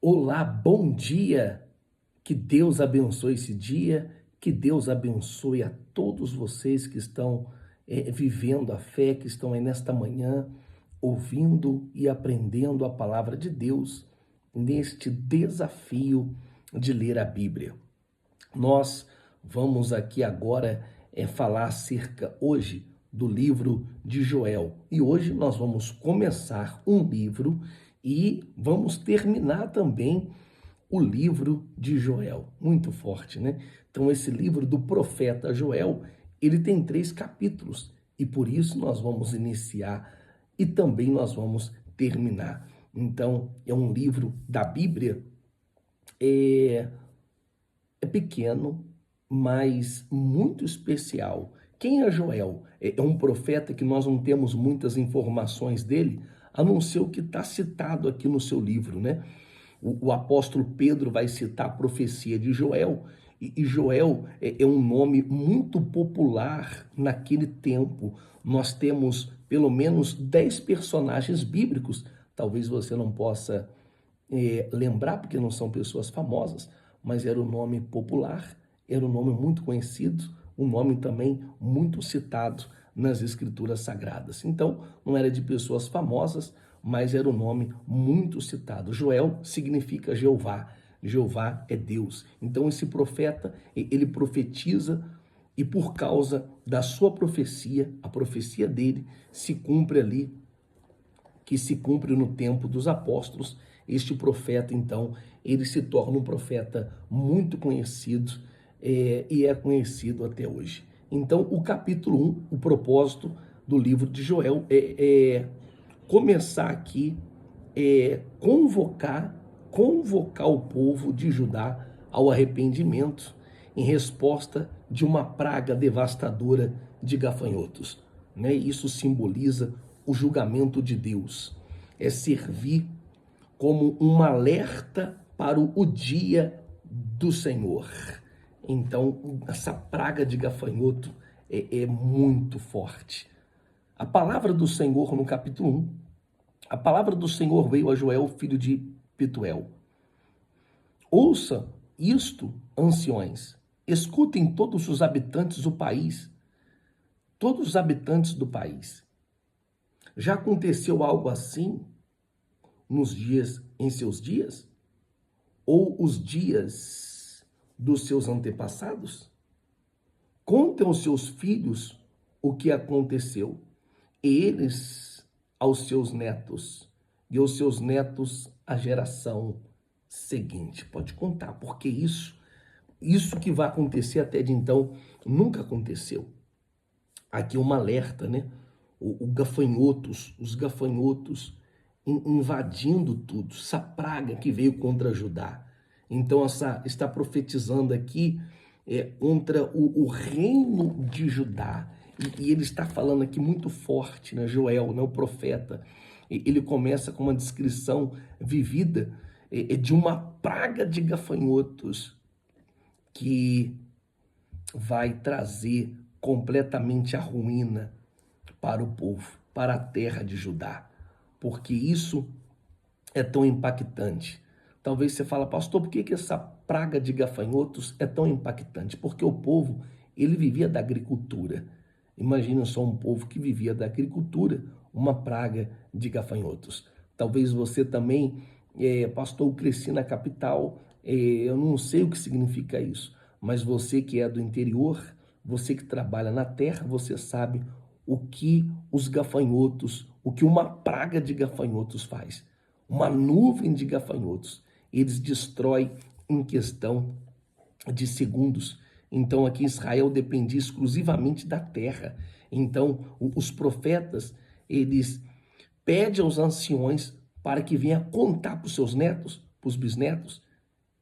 Olá, bom dia. Que Deus abençoe esse dia, que Deus abençoe a todos vocês que estão vivendo a fé, que estão aí nesta manhã, ouvindo e aprendendo a palavra de Deus, neste desafio de ler a Bíblia. Nós vamos aqui agora falar acerca hoje do livro de Joel. E hoje nós vamos começar um livro e vamos terminar também o livro de Joel. Muito forte, né? Então esse livro do profeta Joel, ele tem 3 capítulos e por isso nós vamos iniciar e também nós vamos terminar. Então é um livro da Bíblia, é pequeno, mas muito especial. Quem é Joel? É um profeta que nós não temos muitas informações dele, a não ser o que está citado aqui no seu livro, né? O apóstolo Pedro vai citar a profecia de Joel, e Joel é um nome muito popular naquele tempo. Nós temos pelo menos 10 personagens bíblicos, talvez você não possa lembrar, porque não são pessoas famosas, mas era um nome popular, era um nome muito conhecido, um nome também muito citado nas escrituras sagradas. Então, não era de pessoas famosas, mas era um nome muito citado. Joel significa Jeová. Jeová é Deus. Então, esse profeta, ele profetiza e por causa da sua profecia, a profecia dele se cumpre ali, que se cumpre no tempo dos apóstolos. Este profeta, então, ele se torna um profeta muito conhecido e é conhecido até hoje. Então, o capítulo 1, o propósito do livro de Joel é começar aqui, convocar o povo de Judá ao arrependimento em resposta de uma praga devastadora de gafanhotos, né? Isso simboliza o julgamento de Deus, é servir como um alerta para o dia do Senhor. Então, essa praga de gafanhoto é muito forte. A palavra do Senhor no capítulo 1, a palavra do Senhor veio a Joel, filho de Petuel. Ouça isto, anciões, escutem todos os habitantes do país, todos os habitantes do país. Já aconteceu algo assim em seus dias? Ou os dias dos seus antepassados? Contem aos seus filhos o que aconteceu, e eles aos seus netos, e aos seus netos a geração seguinte. Pode contar, porque isso que vai acontecer até de então nunca aconteceu. Aqui um alerta, né? Os gafanhotos invadindo tudo, essa praga que veio contra Judá. Então, está profetizando aqui contra o reino de Judá. E ele está falando aqui muito forte, né? Joel, né? O profeta. Ele começa com uma descrição vivida de uma praga de gafanhotos que vai trazer completamente a ruína para o povo, para a terra de Judá, porque isso é tão impactante. Talvez você fale, pastor, por que essa praga de gafanhotos é tão impactante? Porque o povo, ele vivia da agricultura. Imagina só um povo que vivia da agricultura, uma praga de gafanhotos. Talvez você também, pastor, eu cresci na capital, eu não sei o que significa isso, mas você que é do interior, você que trabalha na terra, você sabe o que os gafanhotos, o que uma praga de gafanhotos faz. Uma nuvem de gafanhotos, eles destroem em questão de segundos. Então aqui Israel dependia exclusivamente da terra. Então os profetas, eles pedem aos anciões para que venham contar para os seus netos, para os bisnetos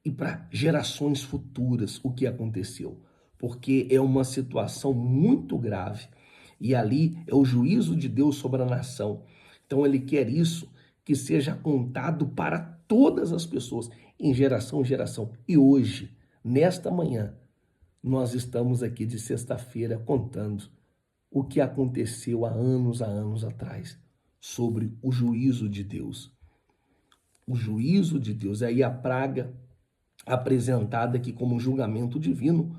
e para gerações futuras o que aconteceu. Porque é uma situação muito grave e ali é o juízo de Deus sobre a nação. Então ele quer isso, que seja contado para todas as pessoas, em geração em geração. E hoje, nesta manhã, nós estamos aqui de sexta-feira contando o que aconteceu há anos atrás sobre o juízo de Deus. o juízo de Deus. Aí a praga apresentada aqui como um julgamento divino,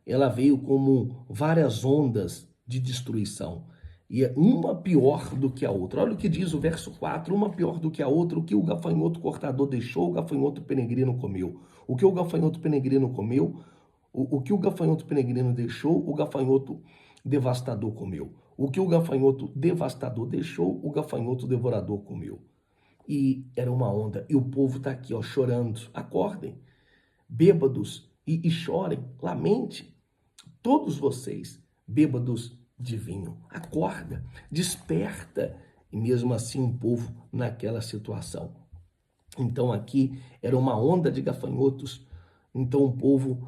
ela veio como várias ondas de destruição. E é uma pior do que a outra. Olha o que diz o verso 4, uma pior do que a outra, o que o gafanhoto cortador deixou, o gafanhoto peregrino comeu. O que o gafanhoto peregrino comeu, o que o gafanhoto peregrino deixou, o gafanhoto devastador comeu. O que o gafanhoto devastador deixou, o gafanhoto devorador comeu. E era uma onda. E o povo está aqui, ó, chorando. Acordem, bêbados, e chorem, lamente. Todos vocês, bêbados de vinho. Acorda, desperta. E mesmo assim o povo naquela situação. Então aqui era uma onda de gafanhotos. Então o povo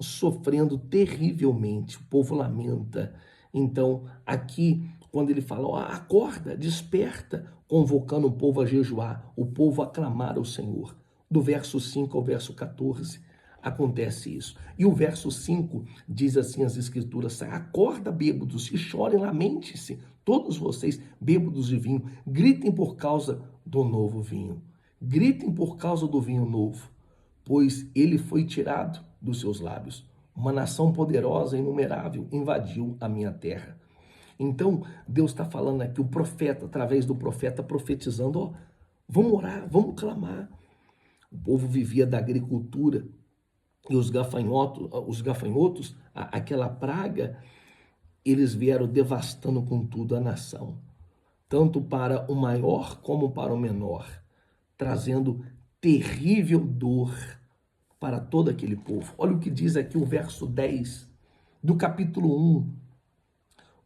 sofrendo terrivelmente. O povo lamenta. Então aqui, quando ele fala, ó, acorda, desperta, convocando o povo a jejuar, o povo a clamar ao Senhor. Do verso 5 ao verso 14, acontece isso. E o verso 5 diz assim as escrituras, acorda, bêbados, e chorem, lamente-se, todos vocês, bêbados de vinho, gritem por causa do novo vinho. Gritem por causa do vinho novo, pois ele foi tirado dos seus lábios. Uma nação poderosa e inumerável invadiu a minha terra. Então, Deus está falando aqui, o profeta, através do profeta, profetizando, ó, vamos orar, vamos clamar. O povo vivia da agricultura e os gafanhotos, aquela praga, eles vieram devastando com tudo a nação, tanto para o maior como para o menor, trazendo terrível dor para todo aquele povo. Olha o que diz aqui o verso 10 do capítulo 1.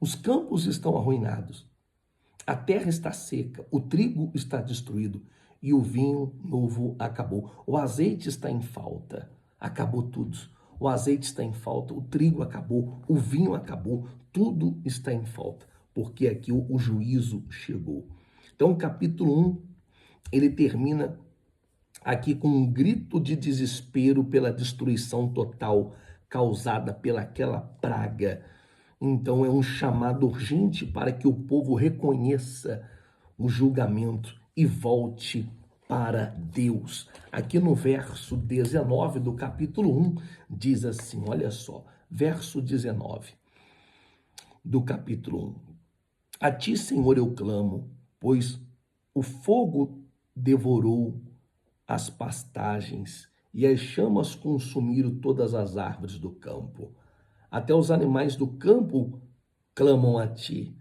Os campos estão arruinados, a terra está seca, o trigo está destruído e o vinho novo acabou. O azeite está em falta, acabou tudo. O azeite está em falta, o trigo acabou, o vinho acabou, tudo está em falta, porque aqui o juízo chegou. Então o capítulo 1, ele termina aqui com um grito de desespero pela destruição total causada pelaquela praga. Então é um chamado urgente para que o povo reconheça o julgamento e volte para Deus. Aqui no verso 19 do capítulo 1 diz assim, olha só, verso 19 do capítulo 1. A ti, Senhor, eu clamo, pois o fogo devorou as pastagens e as chamas consumiram todas as árvores do campo. Até os animais do campo clamam a ti,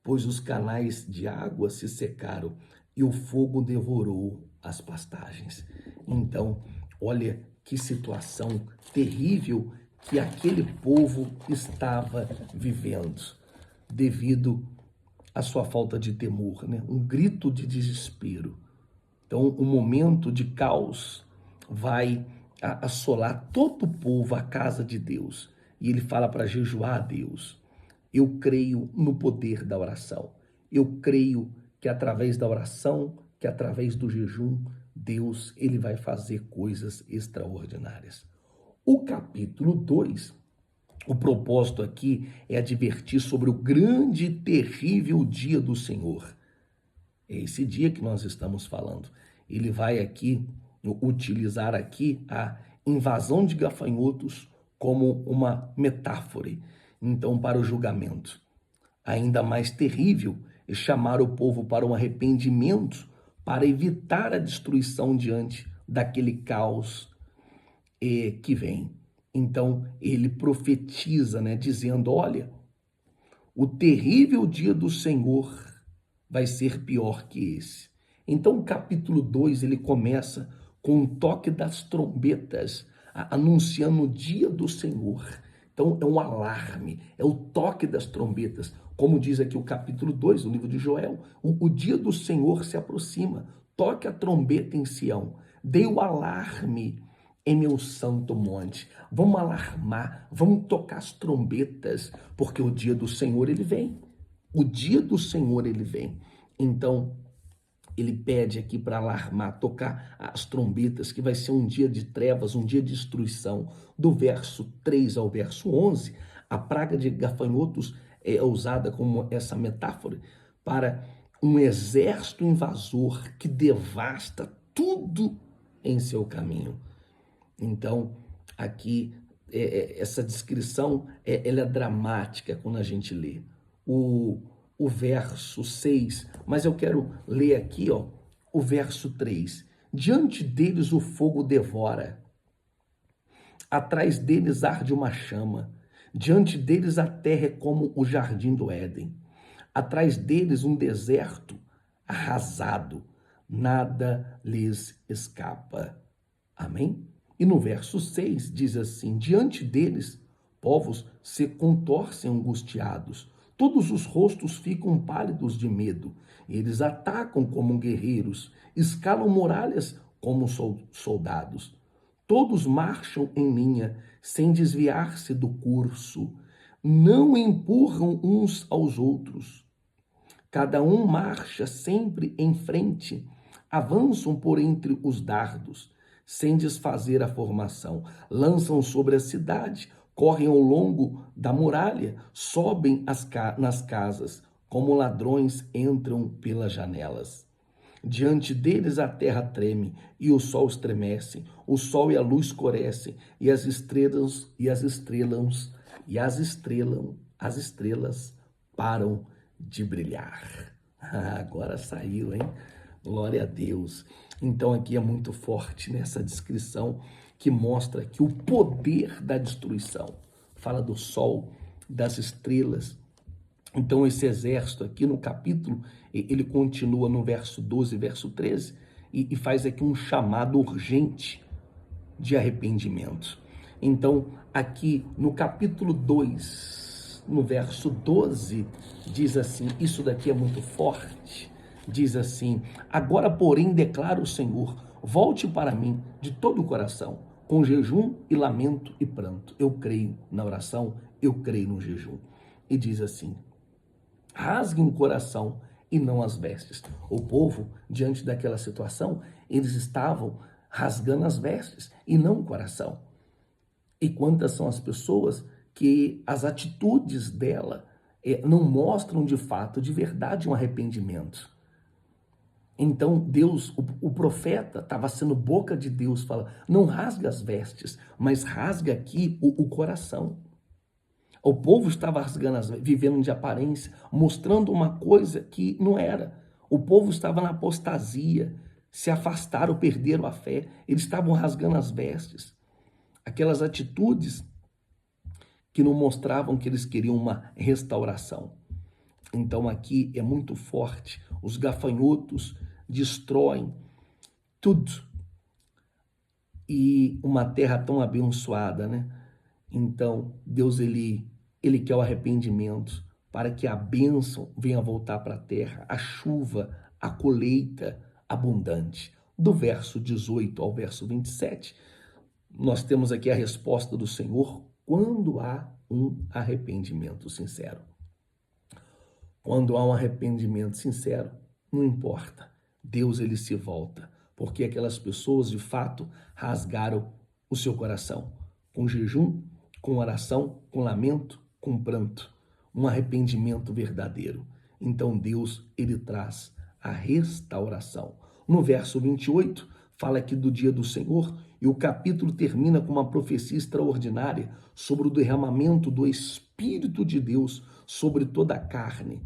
pois os canais de água se secaram e o fogo devorou as pastagens. Então, olha que situação terrível que aquele povo estava vivendo, devido à sua falta de temor, né? Um grito de desespero. Então, um momento de caos vai assolar todo o povo, a casa de Deus. E ele fala para jejuar a Deus. Eu creio no poder da oração. Eu creio que através da oração, que através do jejum, Deus ele vai fazer coisas extraordinárias. O capítulo 2, o propósito aqui é advertir sobre o grande e terrível dia do Senhor. É esse dia que nós estamos falando. Ele vai aqui utilizar aqui a invasão de gafanhotos como uma metáfora, então, para o julgamento. Ainda mais terrível é chamar o povo para um arrependimento, para evitar a destruição diante daquele caos que vem. Então, ele profetiza, né, dizendo, olha, o terrível dia do Senhor vai ser pior que esse. Então, o capítulo 2, ele começa com o toque das trombetas, anunciando o dia do Senhor. Então, é um alarme, é o toque das trombetas. Como diz aqui o capítulo 2, do livro de Joel, o dia do Senhor se aproxima. Toque a trombeta em Sião. Dê o alarme em meu santo monte. Vamos alarmar, vamos tocar as trombetas, porque o dia do Senhor, ele vem. O dia do Senhor, ele vem. Então, ele pede aqui para alarmar, tocar as trombetas, que vai ser um dia de trevas, um dia de destruição. Do verso 3 ao verso 11, a praga de gafanhotos é usada como essa metáfora para um exército invasor que devasta tudo em seu caminho. Então, aqui, essa descrição, ela é dramática quando a gente lê. O verso 6, mas eu quero ler aqui, ó, o verso 3. Diante deles o fogo devora, atrás deles arde uma chama, diante deles a terra é como o jardim do Éden, atrás deles um deserto arrasado, nada lhes escapa. Amém? E no verso 6 diz assim: diante deles, povos se contorcem angustiados, todos os rostos ficam pálidos de medo, eles atacam como guerreiros, escalam muralhas como soldados. Todos marcham em linha, sem desviar-se do curso, não empurram uns aos outros. Cada um marcha sempre em frente, avançam por entre os dardos, sem desfazer a formação, lançam sobre a cidade, correm ao longo da muralha, sobem nas casas, como ladrões entram pelas janelas. Diante deles a terra treme e o sol estremece, o sol e a luz escurecem, e as estrelas param de brilhar. Agora saiu, hein? Glória a Deus. Então aqui é muito forte nessa descrição que mostra que o poder da destruição fala do sol, das estrelas. Então esse exército aqui no capítulo, ele continua no verso 12, verso 13, e faz aqui um chamado urgente de arrependimento. Então aqui no capítulo 2, no verso 12, diz assim, isso daqui é muito forte, diz assim: agora porém declara o Senhor, volte para mim de todo o coração, com jejum e lamento e pranto. Eu creio na oração, eu creio no jejum. E diz assim: rasguem o coração e não as vestes. O povo, diante daquela situação, eles estavam rasgando as vestes e não o coração. E quantas são as pessoas que as atitudes dela não mostram de fato, de verdade, um arrependimento. Então Deus, o profeta estava sendo boca de Deus, fala, não rasga as vestes, mas rasga aqui o coração. O povo estava rasgando, vivendo de aparência, mostrando uma coisa que não era. O povo estava na apostasia, se afastaram, perderam a fé. Eles estavam rasgando as vestes. Aquelas atitudes que não mostravam que eles queriam uma restauração. Então aqui é muito forte. Os gafanhotos destroem tudo. E uma terra tão abençoada, né? Então, Deus, ele quer o arrependimento para que a bênção venha voltar para a terra, a chuva, a colheita abundante. Do verso 18 ao verso 27, nós temos aqui a resposta do Senhor quando há um arrependimento sincero. Quando há um arrependimento sincero, não importa, Deus ele se volta, porque aquelas pessoas de fato rasgaram o seu coração, com jejum, com oração, com lamento, com pranto, um arrependimento verdadeiro. Então Deus, ele traz a restauração. No verso 28, fala aqui do dia do Senhor, e o capítulo termina com uma profecia extraordinária sobre o derramamento do Espírito de Deus sobre toda a carne.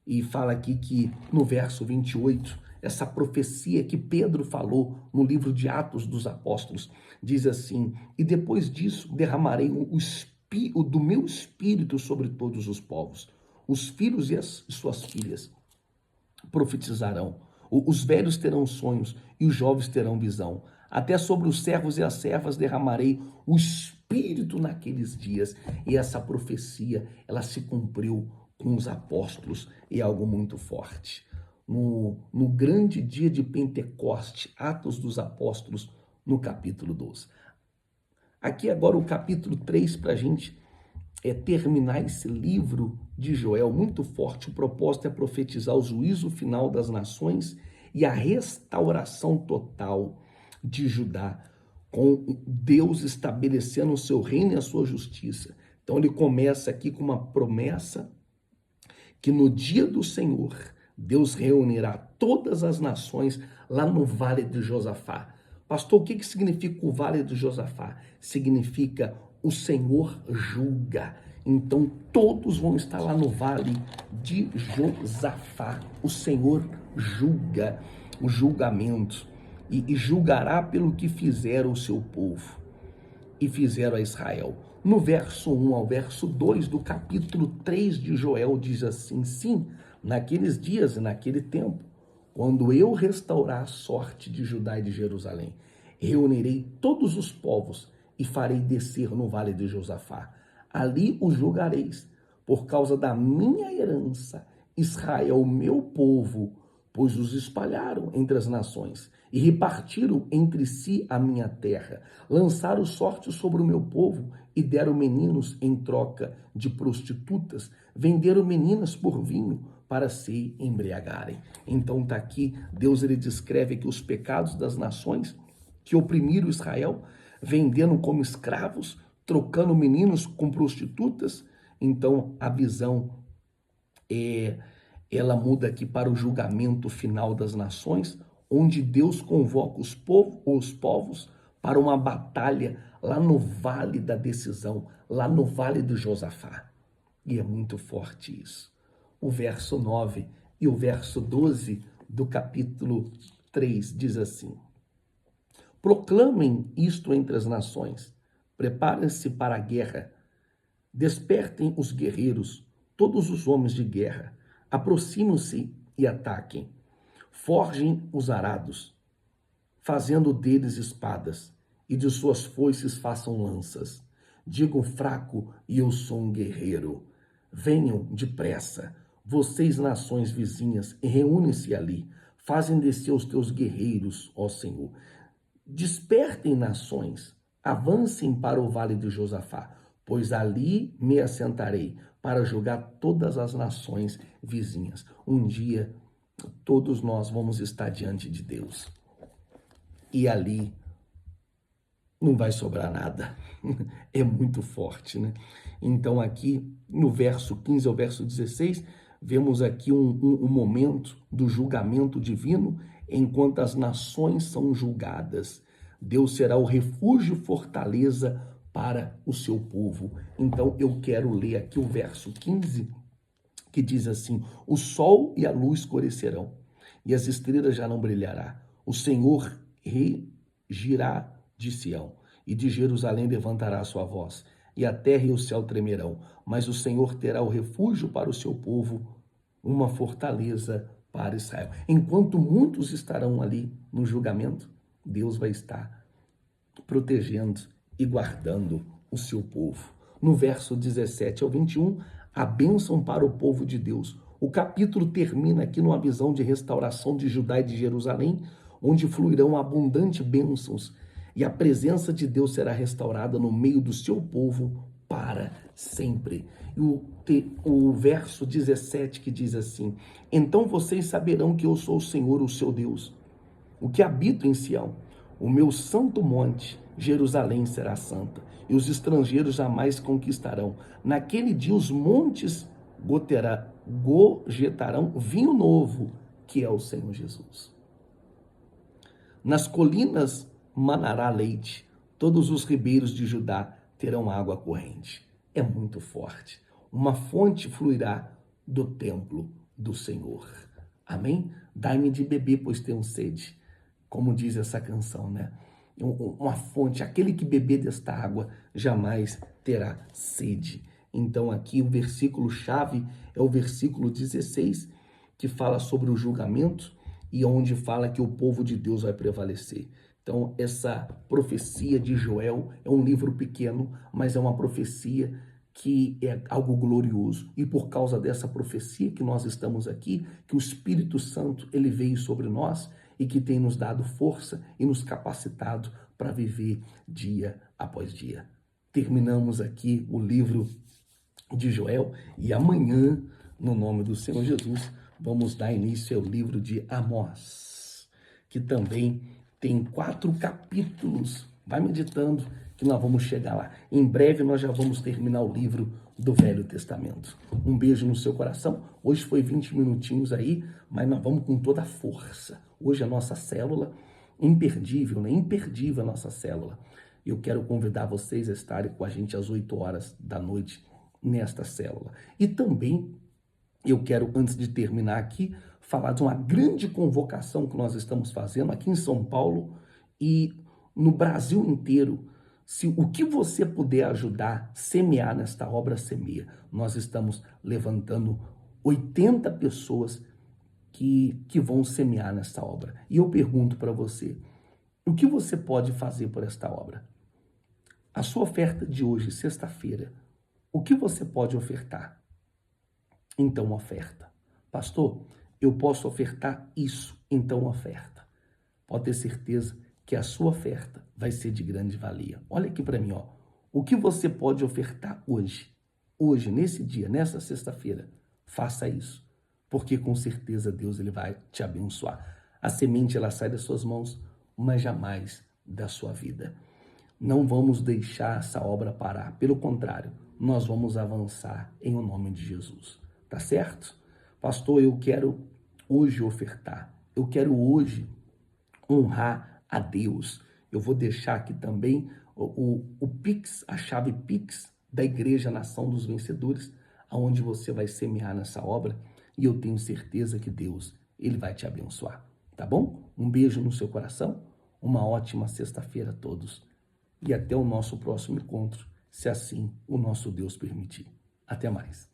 E fala aqui que no verso 28, essa profecia que Pedro falou no livro de Atos dos Apóstolos, diz assim: e depois disso derramarei do meu espírito sobre todos os povos. Os filhos e suas filhas profetizarão, os velhos terão sonhos e os jovens terão visão. Até sobre os servos e as servas derramarei o espírito naqueles dias. E essa profecia, ela se cumpriu com os apóstolos, e é algo muito forte. No grande dia de Pentecoste, Atos dos Apóstolos, no capítulo 12. Aqui agora o capítulo 3, para a gente terminar esse livro de Joel, muito forte. O propósito é profetizar o juízo final das nações e a restauração total de Judá, com Deus estabelecendo o seu reino e a sua justiça. Então ele começa aqui com uma promessa que no dia do Senhor Deus reunirá todas as nações lá no Vale de Josafá. Pastor, o que significa o Vale de Josafá? Significa o Senhor julga. Então todos vão estar lá no Vale de Josafá. O Senhor julga, o julgamento, e julgará pelo que fizeram o seu povo e fizeram a Israel. No verso 1 ao verso 2 do capítulo 3 de Joel diz assim: sim, naqueles dias e naquele tempo, quando eu restaurar a sorte de Judá e de Jerusalém, reunirei todos os povos e farei descer no vale de Josafá. Ali os julgareis, por causa da minha herança, Israel, meu povo, pois os espalharam entre as nações e repartiram entre si a minha terra, lançaram sorte sobre o meu povo e deram meninos em troca de prostitutas, venderam meninas por vinho para se embriagarem. Então está aqui, Deus ele descreve aqui os pecados das nações que oprimiram Israel, vendendo como escravos, trocando meninos com prostitutas. Então a visão ela muda aqui para o julgamento final das nações, onde Deus convoca os povos para uma batalha lá no Vale da Decisão, lá no Vale do Josafá. E é muito forte isso. O verso 9 e o verso 12 do capítulo 3 diz assim: proclamem isto entre as nações, preparem-se para a guerra, despertem os guerreiros, todos os homens de guerra, aproximem-se e ataquem, forjem os arados, fazendo deles espadas, e de suas foices façam lanças. Digam fraco e eu sou um guerreiro. Venham depressa, vocês nações vizinhas, e reúnem-se ali, fazem descer os teus guerreiros, ó Senhor. Despertem nações, avancem para o vale de Josafá, pois ali me assentarei para julgar todas as nações vizinhas. Um dia, todos nós vamos estar diante de Deus. E ali não vai sobrar nada. É muito forte, né? Então aqui, no verso 15 ao verso 16, vemos aqui um momento do julgamento divino, enquanto as nações são julgadas. Deus será o refúgio e fortaleza para o seu povo. Então eu quero ler aqui o verso 15, que diz assim: o sol e a luz escurecerão, e as estrelas já não brilhará. O Senhor regirá de Sião, e de Jerusalém levantará a sua voz, e a terra e o céu tremerão. Mas o Senhor terá o refúgio para o seu povo, uma fortaleza para Israel. Enquanto muitos estarão ali no julgamento, Deus vai estar protegendo e guardando o seu povo. No verso 17 ao 21, a bênção para o povo de Deus. O capítulo termina aqui numa visão de restauração de Judá e de Jerusalém, onde fluirão abundantes bênçãos, e a presença de Deus será restaurada no meio do seu povo para sempre. E o verso 17 que diz assim: então vocês saberão que eu sou o Senhor, o seu Deus, o que habito em Sião. O meu santo monte, Jerusalém, será santa, e os estrangeiros jamais conquistarão. Naquele dia os montes gorjetarão vinho novo, que é o Senhor Jesus. Nas colinas manará leite, todos os ribeiros de Judá terão água corrente. É muito forte. Uma fonte fluirá do templo do Senhor. Amém? Dai-me de beber, pois tenho sede. Como diz essa canção, né? Uma fonte, aquele que beber desta água jamais terá sede. Então aqui o versículo-chave é o versículo 16, que fala sobre o julgamento e onde fala que o povo de Deus vai prevalecer. Então essa profecia de Joel é um livro pequeno, mas é uma profecia que é algo glorioso. E por causa dessa profecia que nós estamos aqui, que o Espírito Santo ele veio sobre nós e que tem nos dado força e nos capacitado para viver dia após dia. Terminamos aqui o livro de Joel e amanhã, no nome do Senhor Jesus, vamos dar início ao livro de Amós, que também tem 4 capítulos Vai meditando que nós vamos chegar lá. Em breve nós já vamos terminar o livro do Velho Testamento. Um beijo no seu coração. Hoje foi 20 minutinhos aí, mas nós vamos com toda a força. Hoje a nossa célula, imperdível, né? Imperdível a nossa célula. Eu quero convidar vocês a estarem com a gente às 8 horas da noite nesta célula. E também eu quero, antes de terminar aqui, falar de uma grande convocação que nós estamos fazendo aqui em São Paulo e no Brasil inteiro. Se o que você puder ajudar, semear nesta obra, semeia. Nós estamos levantando 80 pessoas que vão semear nesta obra. E eu pergunto para você, o que você pode fazer por esta obra? A sua oferta de hoje, sexta-feira, o que você pode ofertar? Então oferta. Pastor, eu posso ofertar isso, então oferta. Pode ter certeza que a sua oferta vai ser de grande valia. Olha aqui para mim, ó. O que você pode ofertar hoje? Hoje, nesse dia, nessa sexta-feira, faça isso. Porque com certeza Deus ele vai te abençoar. A semente ela sai das suas mãos, mas jamais da sua vida. Não vamos deixar essa obra parar. Pelo contrário, nós vamos avançar em o nome de Jesus. Tá certo? Pastor, eu quero hoje ofertar. Eu quero hoje honrar a Deus. Eu vou deixar aqui também o Pix, a chave Pix da Igreja Nação dos Vencedores, aonde você vai semear nessa obra e eu tenho certeza que Deus, ele vai te abençoar, tá bom? Um beijo no seu coração, uma ótima sexta-feira a todos e até o nosso próximo encontro, se assim o nosso Deus permitir. Até mais.